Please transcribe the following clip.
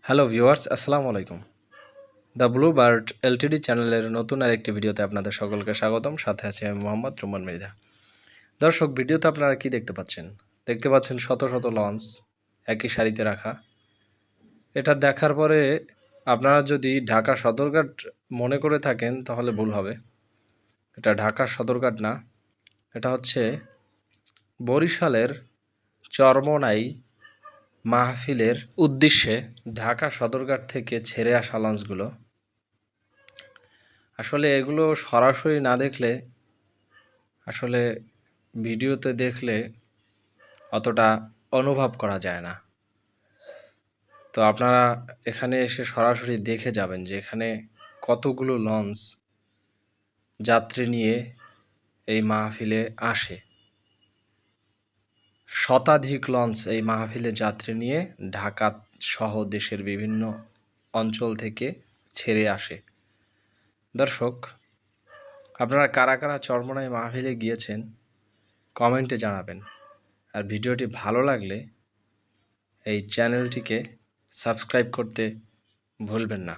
Hello viewers, আসসালামু আলাইকুম। The blue bird Ltd চ্যানেলের নতুন আরেকটি ভিডিওতে আপনাদের সকলকে স্বাগতম। সাথে আছি আমি মোহাম্মদ রুমান মৃধা। দর্শক, ভিডিওতে আপনারা কি দেখতে পাচ্ছেন? দেখতে পাচ্ছেন শত শত লঞ্চ একই সারিতে রাখা। এটা দেখার পরে আপনারা যদি ঢাকা সদরঘাট মনে করে থাকেন তাহলে ভুল হবে। এটা ঢাকা সদরঘাট না, এটা হচ্ছে বরিশালের চরমোনাই মাহফিলের উদ্দেশ্যে ঢাকা সদরঘাট থেকে ছেড়ে আসা লঞ্চগুলো। আসলে এগুলো সরাসরি না দেখলে, আসলে ভিডিওতে দেখলে অতটা অনুভব করা যায় না। তো আপনারা এখানে এসে সরাসরি দেখে যাবেন যে এখানে কতগুলো লঞ্চ যাত্রী নিয়ে এই মাহফিলে আসে। শতাধিক লঞ্চ এই মাহফিলে যাত্রী নিয়ে ঢাকা সহ দেশের বিভিন্ন অঞ্চল থেকে ছেড়ে আসে। দর্শক, আপনারা কারা কারা চরমোনাই মাহফিলে গিয়েছেন কমেন্টে জানাবেন। আর ভিডিওটি ভালো লাগলে এই চ্যানেলটিকে সাবস্ক্রাইব করতে ভুলবেন না।